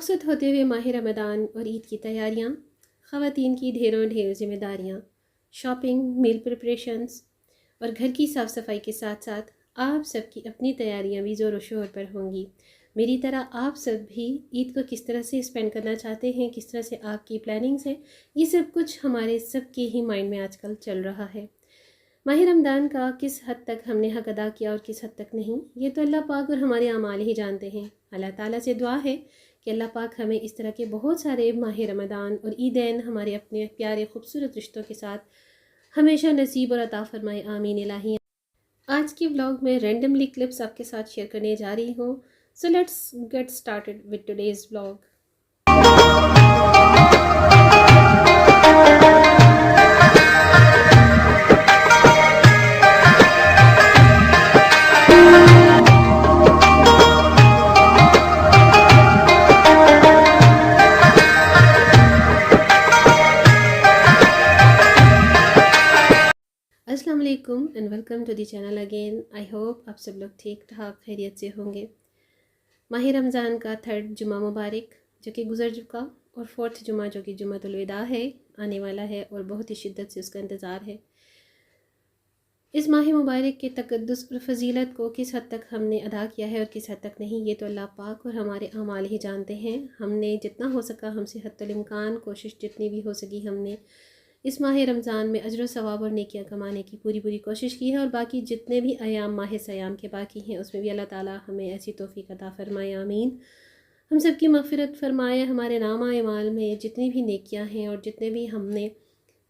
रुखसत होते हुए माह रमदान और ईद की तैयारियाँ, ख़वातीन की ढेरों ढेर जिम्मेदारियाँ, शॉपिंग, मील प्रिपरेशंस और घर की साफ़ सफाई के साथ साथ आप सबकी अपनी तैयारियाँ भी ज़ोर शोर पर होंगी। मेरी तरह आप सब भी ईद को किस तरह से स्पेंड करना चाहते हैं, किस तरह से आपकी प्लानिंग्स हैं, ये सब कुछ हमारे सबके ही माइंड में आजकल चल रहा है। माह रमदान का किस हद तक हमने हक़ अदा किया और किस हद तक नहीं, ये तो अल्लाह पाक और हमारे अमाल ही जानते हैं। अल्लाह ताला से दुआ है कि अल्लाह पाक हमें इस तरह के बहुत सारे माह रमदान और ईदैन हमारे अपने प्यारे खूबसूरत रिश्तों के साथ हमेशा नसीब और अता फरमाए, आमीन इलाही। आज की व्लॉग में रैंडमली क्लिप्स आपके साथ शेयर करने जा रही हूँ। So let's get started with today's vlog. अस्सलाम वालेकुम and welcome to the channel again. I hope आप सब लोग ठीक ठाक खैरियत से होंगे। माह रमज़ान का थर्ड जुमा मुबारक जो कि गुज़र चुका और फोर्थ जुमा जो कि जुमातुल विदा है आने वाला है और बहुत ही शिद्दत से उसका इंतज़ार है। इस माह मुबारक के तक़द्दुस और फ़जीलत को किस हद तक हमने अदा किया है और किस हद तक नहीं, ये तो अल्लाह पाक और हमारे अमाल ही जानते हैं। हमने जितना हो सका, हमसे हद्दुल इम्कान कोशिश जितनी भी हो सकी, हमने इस माह रमज़ान में अजर सवाब और नेकियां कमाने की पूरी कोशिश की है। और बाकी जितने भी अयाम माह सयाम के बाकी हैं उसमें भी अल्लाह ताला हमें ऐसी तौफ़ीक़ अता फ़रमाए, आमीन। हम सब की मग़फ़िरत फ़रमाए। हमारे नामा अमाल में जितनी भी नेकियां हैं और जितने भी हमने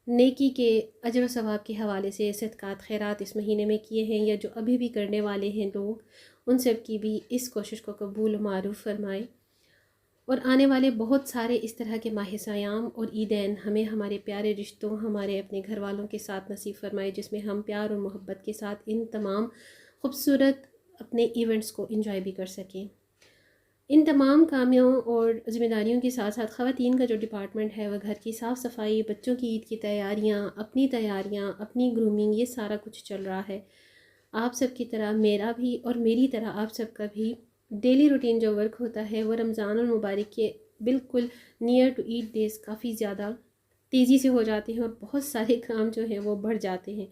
नेकी के अजर सवाब के हवाले से सदक़ात खैरात इस महीने में किए हैं या जो अभी भी करने वाले हैं लोग, उन सब की भी इस कोशिश को कबूल मारूफ़ फ़रमाए। और आने वाले बहुत सारे इस तरह के माह सयाम और ईदैन हमें हमारे प्यारे रिश्तों, हमारे अपने घर वालों के साथ नसीब फरमाए, जिसमें हम प्यार और मोहब्बत के साथ इन तमाम खूबसूरत अपने इवेंट्स को एंजॉय भी कर सकें। इन तमाम कामों और ज़िम्मेदारियों के साथ साथ ख़वातीन का जो डिपार्टमेंट है वह घर की साफ़ सफाई, बच्चों की ईद की तैयारियाँ, अपनी ग्रूमिंग, ये सारा कुछ चल रहा है। आप सब की तरह मेरा भी और मेरी तरह आप सब का भी डेली रूटीन जो वर्क होता है वो रमज़ान और मुबारक के बिल्कुल नियर टू ईद डेज़ काफ़ी ज़्यादा तेज़ी से हो जाते हैं और बहुत सारे काम जो हैं वो बढ़ जाते हैं।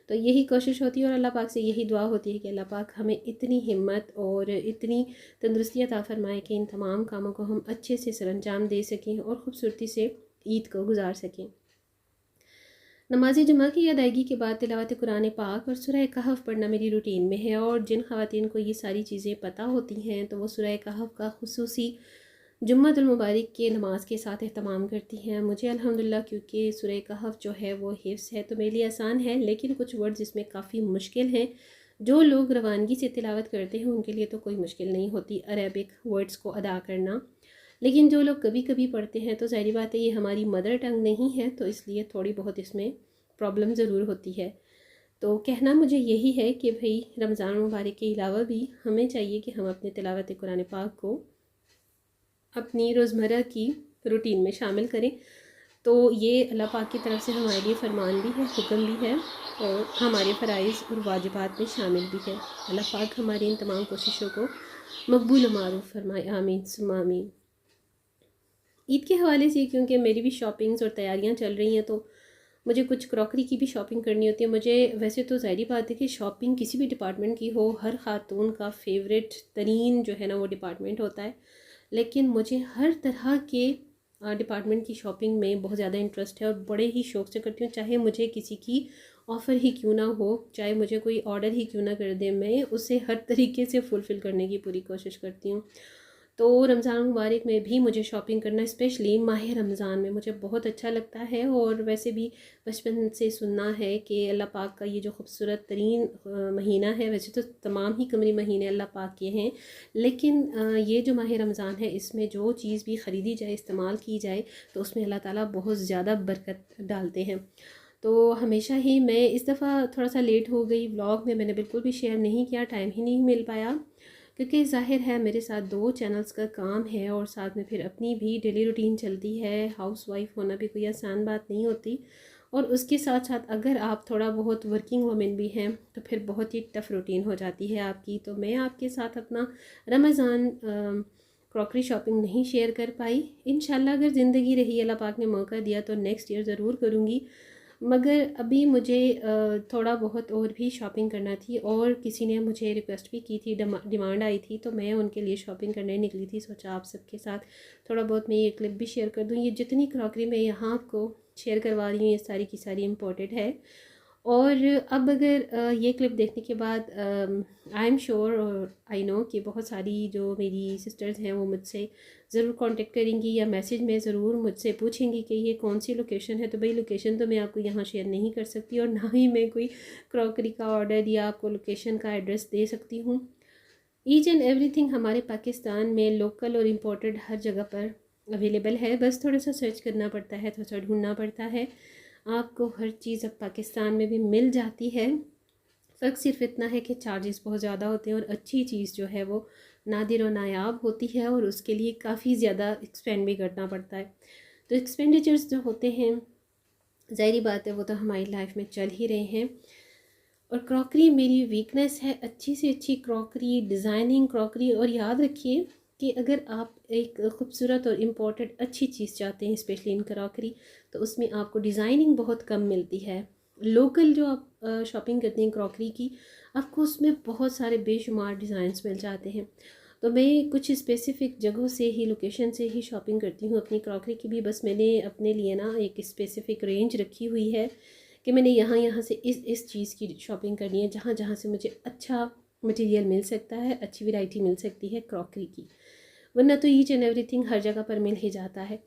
तो यही कोशिश होती है और अल्लाह पाक से यही दुआ होती है कि अल्लाह पाक हमें इतनी हिम्मत और इतनी तंदुरुस्ती अता फ़रमाए कि इन तमाम कामों को हम अच्छे से सरअंजाम दे सकें और ख़ूबसूरती से ईद को गुजार सकें। नमाज जुमा की अदायगी के बाद तिलावत कुरान पाक और सूरह कहफ़ पढ़ना मेरी रूटीन में है। और जिन ख़वातीन को ये सारी चीज़ें पता होती हैं तो वो सूरह कहफ़ का खुसूसी जुम्मतुल मुबारक के नमाज के साथ एहतमाम करती हैं। मुझे अल्हम्दुलिल्लाह क्योंकि सूरह कहफ़ जो है वो हिफ्ज़ है तो मेरे लिए आसान है, लेकिन कुछ वर्ड्स इसमें काफ़ी मुश्किल हैं। जो लोग रवानगी से तिलावत करते हैं उनके लिए तो कोई मुश्किल नहीं होती अरेबिक वर्ड्स को अदा करना, लेकिन जो लोग कभी कभी पढ़ते हैं तो ज़ाहिर बात है ये हमारी मदर टंग नहीं है, तो इसलिए थोड़ी बहुत इसमें प्रॉब्लम ज़रूर होती है। तो कहना मुझे यही है कि भाई रमज़ान मुबारक के अलावा भी हमें चाहिए कि हम अपने तिलावत कुरान पाक को अपनी रोज़मर्रा की रूटीन में शामिल करें। तो ये अल्लाह पाक की तरफ से हमारे लिए फ़रमान भी है, हुक्म भी है और हमारे फ़राइज़ और वाजिबात में शामिल भी है। अल्लाह पाक हमारी इन तमाम कोशिशों को मकबूल मारूफ़ फरमाए, आमीन सुम्मा आमीन। ईद के हवाले से क्योंकि मेरी भी शॉपिंग्स और तैयारियां चल रही हैं तो मुझे कुछ क्रॉकरी की भी शॉपिंग करनी होती है। मुझे वैसे तो ज़ाहिर बात है कि शॉपिंग किसी भी डिपार्टमेंट की हो, हर ख़ातून का फेवरेट तरीन जो है ना वो डिपार्टमेंट होता है, लेकिन मुझे हर तरह के डिपार्टमेंट की शॉपिंग में बहुत ज़्यादा इंटरेस्ट है और बड़े ही शौक़ से करती हूँ। चाहे मुझे किसी की ऑफ़र ही क्यों ना हो, चाहे मुझे कोई ऑर्डर ही क्यों ना कर दे, मैं उसे हर तरीके से फुलफ़िल करने की पूरी कोशिश करती हूँ। तो रमज़ान मुबारक में भी मुझे शॉपिंग करना, स्पेशली माह रमज़ान में, मुझे बहुत अच्छा लगता है। और वैसे भी बचपन से सुनना है कि अल्लाह पाक का ये जो खूबसूरत तरीन महीना है, वैसे तो तमाम ही कमरी महीने अल्लाह पाक के हैं, लेकिन ये जो माह रमज़ान है इसमें जो चीज़ भी ख़रीदी जाए, इस्तेमाल की जाए, तो उसमें अल्लाह ताला बहुत ज़्यादा बरकत डालते हैं। तो हमेशा ही मैं इस दफ़ा थोड़ा सा लेट हो गई, व्लॉग में मैंने बिल्कुल भी शेयर नहीं किया, टाइम ही नहीं मिल पाया, क्योंकि ज़ाहिर है मेरे साथ 2 चैनल्स का काम है और साथ में फिर अपनी भी डेली रूटीन चलती है। हाउसवाइफ होना भी कोई आसान बात नहीं होती, और उसके साथ साथ अगर आप थोड़ा बहुत वर्किंग वुमेन भी हैं तो फिर बहुत ही टफ़ रूटीन हो जाती है आपकी। तो मैं आपके साथ अपना रमज़ान क्रॉकरी शॉपिंग नहीं शेयर कर पाई। इंशाल्लाह अगर ज़िंदगी रही, अल्लाह पाक ने मौका दिया तो नेक्स्ट ईयर ज़रूर करूँगी। मगर अभी मुझे थोड़ा बहुत और भी शॉपिंग करना थी, और किसी ने मुझे रिक्वेस्ट भी की थी, डिमांड आई थी, तो मैं उनके लिए शॉपिंग करने निकली थी। सोचा आप सबके साथ थोड़ा बहुत मैं ये क्लिप भी शेयर कर दूँ। ये जितनी क्रॉकरी मैं यहाँ आपको शेयर करवा रही हूँ ये सारी की सारी इम्पोर्टेड है। और अब अगर ये क्लिप देखने के बाद आई एम श्योर और आई नो कि बहुत सारी जो मेरी सिस्टर्स हैं वो मुझसे ज़रूर कांटेक्ट करेंगी या मैसेज में ज़रूर मुझसे पूछेंगी कि ये कौन सी लोकेशन है। तो भाई लोकेशन तो मैं आपको यहाँ शेयर नहीं कर सकती, और ना ही मैं कोई क्रॉकरी का ऑर्डर या आपको लोकेशन का एड्रेस दे सकती हूँ। ईच एंड एवरीथिंग हमारे पाकिस्तान में लोकल और इम्पोर्टेड हर जगह पर अवेलेबल है, बस थोड़ा सा सर्च करना पड़ता है, थोड़ा सा ढूंढना पड़ता है। आपको हर चीज़ अब पाकिस्तान में भी मिल जाती है। फ़र्क सिर्फ इतना है कि चार्जेस बहुत ज़्यादा होते हैं, और अच्छी चीज़ जो है वो नादिर और नायाब होती है, और उसके लिए काफ़ी ज़्यादा एक्सपेंड भी करना पड़ता है। तो एक्सपेंडिचर्स जो होते हैं, ज़ाहिरी बात है वो तो हमारी लाइफ में चल ही रहे हैं। और क्रॉकरी मेरी वीकनेस है, अच्छी से अच्छी क्रॉकरी, डिज़ाइनिंग क्रॉकरी। और याद रखिए कि अगर आप एक खूबसूरत और इम्पोर्टेंट अच्छी चीज़ चाहते हैं, स्पेशली इन क्रॉकरी, तो उसमें आपको डिज़ाइनिंग बहुत कम मिलती है। लोकल जो आप शॉपिंग करते हैं क्रॉकरी की, आपको उसमें बहुत सारे बेशुमार डिज़ाइंस मिल जाते हैं। तो मैं कुछ स्पेसिफ़िक जगहों से ही, लोकेशन से ही शॉपिंग करती हूँ अपनी क्रॉकरी की भी। बस मैंने अपने लिए ना एक स्पेसिफ़िक रेंज रखी हुई है कि मैंने यहाँ से इस चीज़ की शॉपिंग करनी है, जहाँ से मुझे अच्छा मटेरियल मिल सकता है, अच्छी वैरायटी मिल सकती है क्रॉकरी की। वरना तो ईच एंड एवरीथिंग हर जगह पर मिल ही जाता है।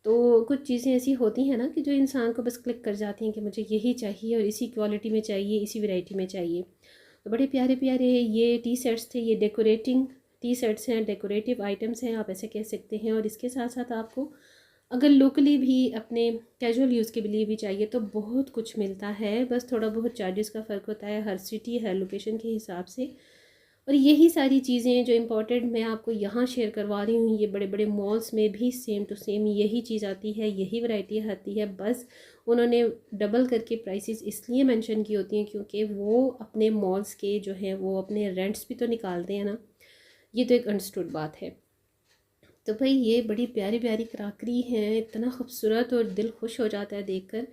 तो कुछ चीज़ें ऐसी होती हैं ना कि जो इंसान को बस क्लिक कर जाती हैं कि मुझे यही चाहिए और इसी क्वालिटी में चाहिए, इसी वैरायटी में चाहिए। तो बड़े प्यारे प्यारे ये टी शर्ट्स थे, ये डेकोरेटिंग टी शर्ट्स हैं, डेकोरेटिव आइटम्स हैं, आप ऐसे कह सकते हैं। और इसके साथ साथ आपको अगर लोकली भी अपने कैजुअल यूज़ के लिए भी चाहिए तो बहुत कुछ मिलता है, बस थोड़ा बहुत चार्जेस का फ़र्क होता है हर सिटी हर लोकेशन के हिसाब से। और यही सारी चीज़ें जो इम्पोर्टेंट मैं आपको यहाँ शेयर करवा रही हूँ, ये बड़े बड़े मॉल्स में भी सेम टू सेम यही चीज़ आती है, यही वैरायटी आती है। बस उन्होंने डबल करके प्राइसेस इसलिए मेंशन की होती हैं क्योंकि वो अपने मॉल्स के जो हैं वो अपने रेंट्स भी तो निकालते हैं ना। ये तो एक अंडरस्टूड बात है। तो भाई ये बड़ी प्यारी प्यारी क्रॉकरी हैं, इतना खूबसूरत और दिल खुश हो जाता है देखकर।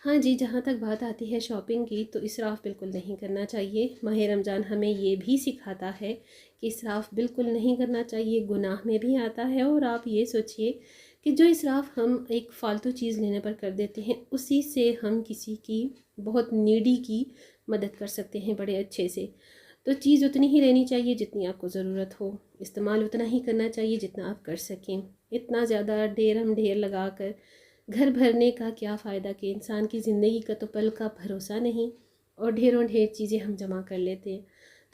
हाँ जी, जहाँ तक बात आती है शॉपिंग की, तो इसराफ़ बिल्कुल नहीं करना चाहिए। माह रमज़ान हमें ये भी सिखाता है कि इसराफ़ बिल्कुल नहीं करना चाहिए, गुनाह में भी आता है। और आप ये सोचिए कि जो इसराफ़ हम एक फ़ालतू चीज़ लेने पर कर देते हैं, उसी से हम किसी की बहुत नीडी की मदद कर सकते हैं बड़े अच्छे से। तो चीज़ उतनी ही लेनी चाहिए जितनी आपको ज़रूरत हो, इस्तेमाल उतना ही करना चाहिए जितना आप कर सकें। इतना ज़्यादा ढेर हम ढेर लगा कर घर भरने का क्या फ़ायदा कि इंसान की ज़िंदगी का तो पल का भरोसा नहीं, और ढेरों ढेर चीज़ें हम जमा कर लेते हैं।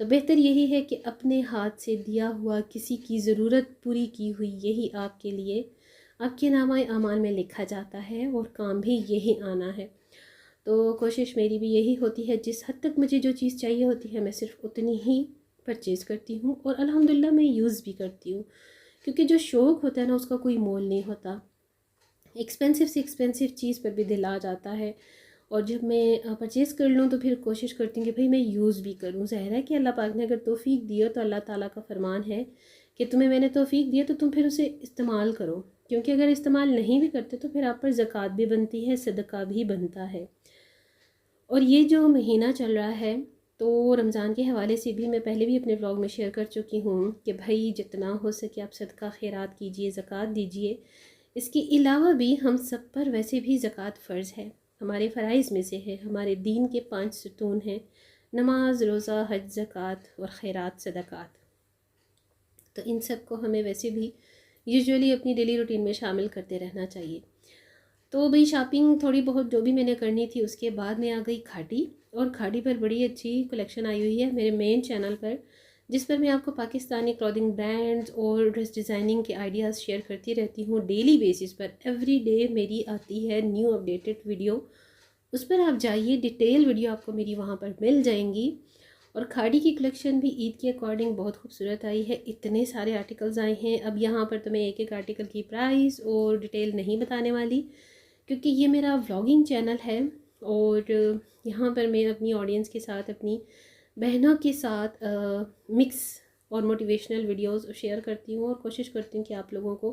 तो बेहतर यही है कि अपने हाथ से दिया हुआ किसी की ज़रूरत पूरी की हुई यही आपके लिए आपके नामाए अमाल में लिखा जाता है, और काम भी यही आना है। तो कोशिश मेरी भी यही होती है, जिस हद तक मुझे जो चीज़ चाहिए होती है मैं सिर्फ उतनी ही परचेज़ करती हूँ, और अल्हम्दुलिल्लाह मैं यूज़ भी करती हूँ। क्योंकि जो शौक़ होता है ना उसका कोई मोल नहीं होता। एक्सपेंसिव से एक्सपेंसिव चीज़ पर भी दिल आ जाता है, और जब मैं परचेज़ कर लूँ तो फिर कोशिश करती हूँ कि भाई मैं यूज़ भी करूँ। ज़ाहिर है कि अल्लाह पाक ने अगर तौफ़ीक दी हो तो अल्लाह ताला का फ़रमान है कि तुम्हें मैंने तौफ़ीक दी है तो तुम फिर उसे इस्तेमाल करो। क्योंकि अगर इस्तेमाल नहीं भी करते तो फिर आप पर ज़कात भी बनती है, सदका भी बनता है। और ये जो महीना चल रहा है, तो रमज़ान के हवाले से भी मैं पहले भी अपने व्लॉग में शेयर कर चुकी हूँ कि भाई जितना हो सके आप सदका खैरात कीजिए, ज़कात दीजिए। इसके अलावा भी हम सब पर वैसे भी ज़कात फ़र्ज़ है, हमारे फ़राइज़ में से है। हमारे दीन के 5 सुतून हैं, नमाज, रोज़ा, हज, ज़कात और खैरात, सदक़ात। तो इन सब को हमें वैसे भी यूजुअली अपनी डेली रूटीन में शामिल करते रहना चाहिए। तो भाई शॉपिंग थोड़ी बहुत जो भी मैंने करनी थी उसके बाद मैं आ गई खाटी, और खाटी पर बड़ी अच्छी कलेक्शन आई हुई है मेरे मेन चैनल पर, जिस पर मैं आपको पाकिस्तानी क्लॉथिंग ब्रांड्स और ड्रेस डिज़ाइनिंग के आइडियाज़ शेयर करती रहती हूँ डेली बेसिस पर। एवरी डे मेरी आती है न्यू अपडेटेड वीडियो, उस पर आप जाइए, डिटेल वीडियो आपको मेरी वहाँ पर मिल जाएंगी। और खाड़ी की कलेक्शन भी ईद के अकॉर्डिंग बहुत खूबसूरत आई है, इतने सारे आर्टिकल्स आए हैं। अब यहाँ पर तो मैं एक एक आर्टिकल की प्राइस और डिटेल नहीं बताने वाली, क्योंकि ये मेरा व्लॉगिंग चैनल है, और यहाँ पर मैं अपनी ऑडियंस के साथ, अपनी बहनों के साथ मिक्स और मोटिवेशनल वीडियोस शेयर करती हूँ और कोशिश करती हूँ कि आप लोगों को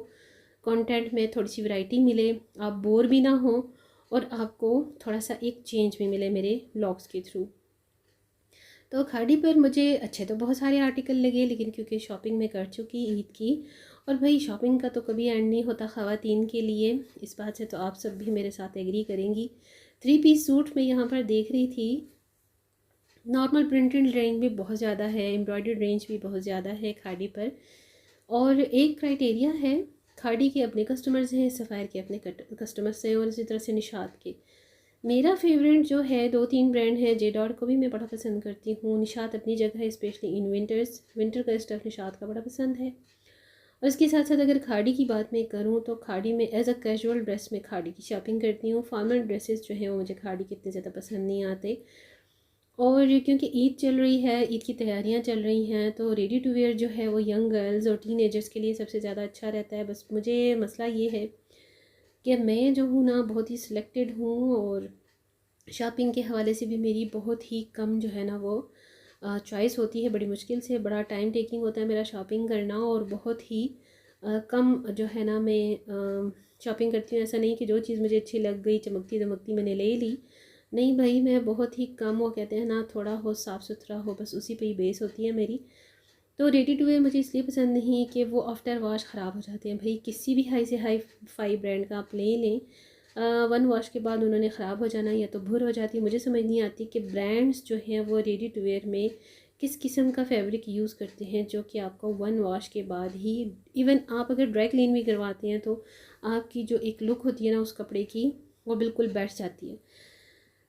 कंटेंट में थोड़ी सी वैरायटी मिले, आप बोर भी ना हो और आपको थोड़ा सा एक चेंज भी मिले मेरे व्लॉग्स के थ्रू। तो खाड़ी पर मुझे अच्छे तो बहुत सारे आर्टिकल लगे, लेकिन क्योंकि शॉपिंग मैं कर चुकी ईद की, और भाई शॉपिंग का तो कभी एंड नहीं होता ख़वातीन के लिए, इस बात से तो आप सब भी मेरे साथ एग्री करेंगी। 3 पीस सूट मैं यहाँ पर देख रही थी, नॉर्मल प्रिंटेड रेंज भी बहुत ज़्यादा है, एम्ब्रॉयडर्ड रेंज भी बहुत ज़्यादा है खाड़ी पर। और एक क्राइटेरिया है, खाड़ी के अपने कस्टमर्स हैं, सफ़ायर के अपने कस्टमर्स हैं, और इसी तरह से निशात के। मेरा फेवरेट जो है 2-3 ब्रांड है, जे डॉट को भी मैं बड़ा पसंद करती हूँ, निशात अपनी जगह है, स्पेशली इन विंटर्स, विंटर का स्टफ़ निशात का बड़ा पसंद है। और इसके साथ साथ अगर खाड़ी की बात मैं करूँ तो खाड़ी में एज अ कैजुअल ड्रेस में खाड़ी की शॉपिंग करती हूँ। फॉर्मल ड्रेसेस जो हैं वो मुझे खाड़ी के इतने ज़्यादा पसंद नहीं आते। और क्योंकि ईद चल रही है, ईद की तैयारियां चल रही हैं, तो रेडी टू वेयर जो है वो यंग गर्ल्स और टीनेजर्स के लिए सबसे ज़्यादा अच्छा रहता है। बस मुझे मसला ये है कि मैं जो हूँ ना बहुत ही सिलेक्टेड हूँ, और शॉपिंग के हवाले से भी मेरी बहुत ही कम जो है ना वो चॉइस होती है। बड़ी मुश्किल से, बड़ा टाइम टेकिंग होता है मेरा शॉपिंग करना, और बहुत ही कम जो है ना मैं शॉपिंग करती हूँ। ऐसा नहीं कि जो चीज़ मुझे अच्छी लग गई, चमकती दमकती मैंने ले ली, नहीं भाई, मैं बहुत ही कम, वो कहते हैं ना थोड़ा हो साफ़ सुथरा हो, बस उसी पे ही बेस होती है मेरी। तो रेडी टू वेयर मुझे इसलिए पसंद नहीं कि वो आफ्टर वॉश ख़राब हो जाते हैं। भाई किसी भी हाई से हाई फाई ब्रांड का आप ले लें, वन वॉश के बाद उन्होंने ख़राब हो जाना या तो भुर हो जाती है। मुझे समझ नहीं आती कि ब्रांड्स जो हैं वो रेडी टू वेयर में किस किस्म का फैब्रिक यूज़ करते हैं जो कि आपको वन वॉश के बाद ही, इवन आप अगर ड्राई क्लीन भी करवाते हैं तो आपकी जो एक लुक होती है ना उस कपड़े की, वो बिल्कुल बैठ जाती है।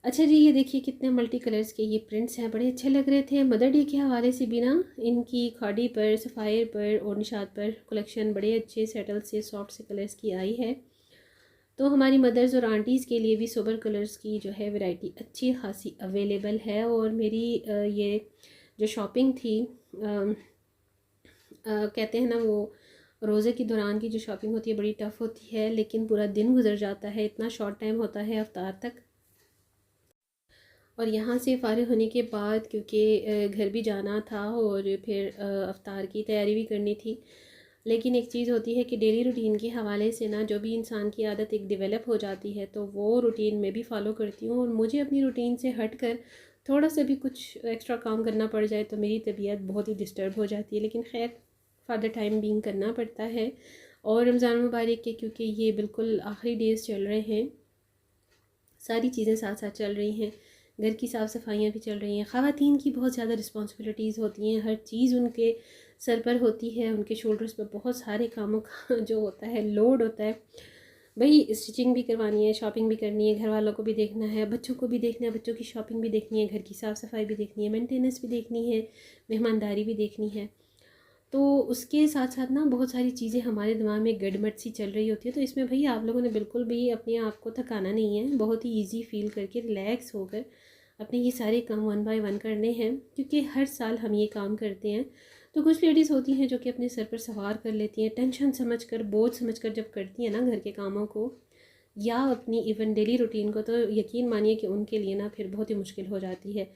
अच्छा जी, ये देखिए कितने मल्टी कलर्स के ये प्रिंट्स हैं, बड़े अच्छे लग रहे थे। मदर डे के हवाले से भी ना इनकी खाड़ी पर, सफ़ायर पर और निशात पर कलेक्शन बड़े अच्छे सेटल से सॉफ्ट से कलर्स की आई है। तो हमारी मदर्स और आंटीज़ के लिए भी सोबर कलर्स की जो है वैरायटी अच्छी खासी अवेलेबल है। और मेरी ये जो शॉपिंग थी, कहते हैं ना वो रोज़े के दौरान की जो शॉपिंग होती है बड़ी टफ़ होती है, लेकिन पूरा दिन गुजर जाता है, इतना शॉर्ट टाइम होता है अफ्तार तक। और यहाँ से फ़ारिग होने के बाद, क्योंकि घर भी जाना था और फिर अफ्तार की तैयारी भी करनी थी, लेकिन एक चीज़ होती है कि डेली रूटीन के हवाले से ना जो भी इंसान की आदत एक डेवलप हो जाती है, तो वो रूटीन में भी फ़ॉलो करती हूँ। और मुझे अपनी रूटीन से हट कर थोड़ा सा भी कुछ एक्स्ट्रा काम करना पड़ जाए तो मेरी तबीयत बहुत ही डिस्टर्ब हो जाती है, लेकिन खैर फॉर द टाइम बीइंग करना पड़ता है। और रमज़ान मुबारक के क्योंकि ये बिल्कुल आखिरी डेज़ चल रहे हैं, सारी चीज़ें साथ साथ चल रही हैं, घर की साफ़ सफाइयाँ भी चल रही हैं, ख़वातीन की बहुत ज़्यादा रिस्पॉन्सिबिलिटीज़ होती हैं, हर चीज़ उनके सर पर होती है, उनके शोल्डर्स पर बहुत सारे कामों का जो होता है लोड होता है। भाई स्टिचिंग भी करवानी है, शॉपिंग भी करनी है, घर वालों को भी देखना है, बच्चों को भी देखना है, बच्चों की शॉपिंग भी देखनी है, घर की साफ़ सफाई भी देखनी है, मेंटेनेंस भी देखनी है, मेहमानदारी भी देखनी है। तो उसके साथ साथ ना बहुत सारी चीज़ें हमारे दिमाग में गड़बड़ सी चल रही होती है। तो इसमें भाई आप लोगों ने बिल्कुल भी अपने आप को थकाना नहीं है, बहुत ही ईजी फील करके रिलैक्स होकर अपने ये सारे काम वन बाय वन करने हैं, क्योंकि हर साल हम ये काम करते हैं। तो कुछ लेडीज़ होती हैं जो कि अपने सर पर सवार कर लेती हैं, टेंशन समझ कर, बोझ समझ कर जब करती हैं ना घर के कामों को या अपनी इवन डेली रूटीन को, तो यकीन मानिए कि उनके लिए ना फिर बहुत ही मुश्किल हो जाती है,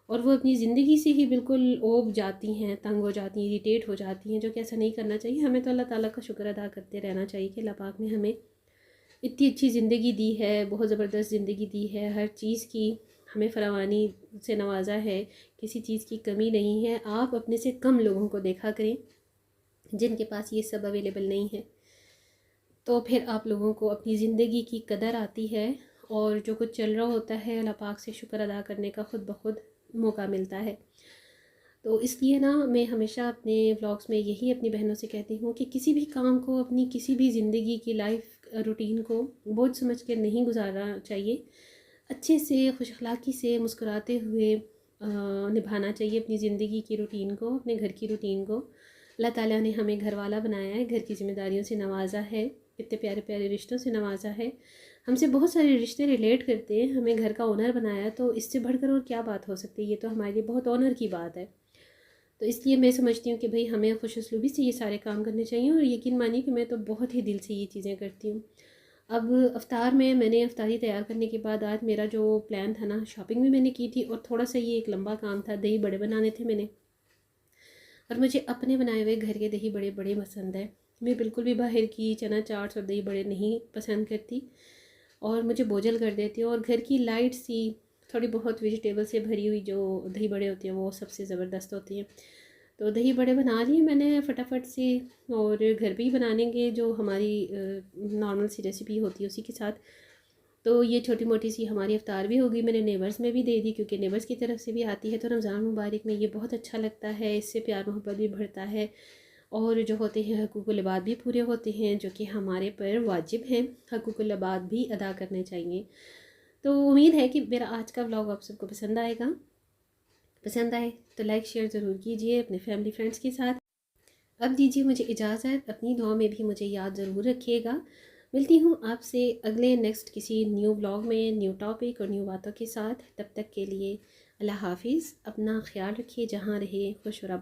और वो अपनी ज़िंदगी से ही बिल्कुल ऊब जाती हैं, तंग हो जाती हैं, इरिटेट हो जाती हैं, जो कि ऐसा नहीं करना चाहिए। हमें तो अल्लाह ताला का शुक्र अदा करते रहना चाहिए कि अल्लाह पाक ने हमें इतनी अच्छी ज़िंदगी दी है, बहुत ज़बरदस्त ज़िंदगी दी है, हर चीज़ की हमें फरावानी से नवाजा है, किसी चीज़ की कमी नहीं है। आप अपने से कम लोगों को देखा करें जिनके पास ये सब अवेलेबल नहीं है, तो फिर आप लोगों को अपनी ज़िंदगी की कदर आती है, और जो कुछ चल रहा होता है अल्लाह पाक से शुक्र अदा करने का ख़ुद ब खुद मौका मिलता है। तो इसलिए ना मैं हमेशा अपने व्लॉग्स में यही अपनी बहनों से कहती हूँ कि किसी भी काम को, अपनी किसी भी ज़िंदगी की लाइफ रूटीन को बोझ समझ कर नहीं गुजारना चाहिए। अच्छे से, खुश अखलाक़ी से, मुस्कुराते हुए निभाना चाहिए अपनी ज़िंदगी की रूटीन को, अपने घर की रूटीन को। अल्लाह ताला ने हमें घर वाला बनाया है, घर की ज़िम्मेदारियों से नवाजा है, इतने प्यारे प्यारे रिश्तों से नवाजा है, हमसे बहुत सारे रिश्ते रिलेट करते हैं, हमें घर का ओनर बनाया, तो इससे बढ़कर और क्या बात हो सकती है। ये तो हमारे लिए बहुत ऑनर की बात है। तो इसलिए मैं समझती हूँ कि भाई हमें खुश उसलूबी से ये सारे काम करने चाहिए, और यकीन मानिए कि मैं तो बहुत ही दिल से ये चीज़ें करती हूँ। अब अफ्तार में मैंने अफ्तारी तैयार करने के बाद आज मेरा जो प्लान था ना, शॉपिंग भी मैंने की थी, और थोड़ा सा ये एक लंबा काम था, दही बड़े बनाने थे मैंने। और मुझे अपने बनाए हुए घर के दही बड़े बड़े पसंद है। मैं बिल्कुल भी बाहर की चना चाट्स और दही बड़े नहीं पसंद करती और मुझे बोझल कर देती हूँ। और घर की लाइट सी थोड़ी बहुत वेजिटेबल से भरी हुई जो दही बड़े होते हैं वो सबसे ज़बरदस्त होती हैं। तो दही बड़े बना लिए मैंने फटाफट से, और घर पे ही बनाने के जो हमारी नॉर्मल सी रेसिपी होती है उसी के साथ। तो ये छोटी मोटी सी हमारी इफ्तार भी होगी। मैंने नेबर्स में भी दे दी क्योंकि नेबर्स की तरफ से भी आती है। तो रमज़ान मुबारक में ये बहुत अच्छा लगता है, इससे प्यार मोहब्बत भी बढ़ता है और जो होते हैं हकूक़ुल इबाद भी पूरे होते हैं जो कि हमारे पर वाजिब हैं, हकूक़ुल इबाद भी अदा करने चाहिए। तो उम्मीद है कि मेरा आज का व्लॉग आप सबको पसंद आएगा। पसंद आए तो लाइक शेयर ज़रूर कीजिए अपने फैमिली फ्रेंड्स के साथ। अब दीजिए मुझे इजाज़त, अपनी दुआ में भी मुझे याद ज़रूर रखिएगा। मिलती हूँ आपसे अगले नेक्स्ट किसी न्यू व्लॉग में, न्यू टॉपिक और न्यू बातों के साथ। तब तक के लिए अल्लाह हाफिज़। अपना ख्याल रखिए, जहाँ रहे खुश और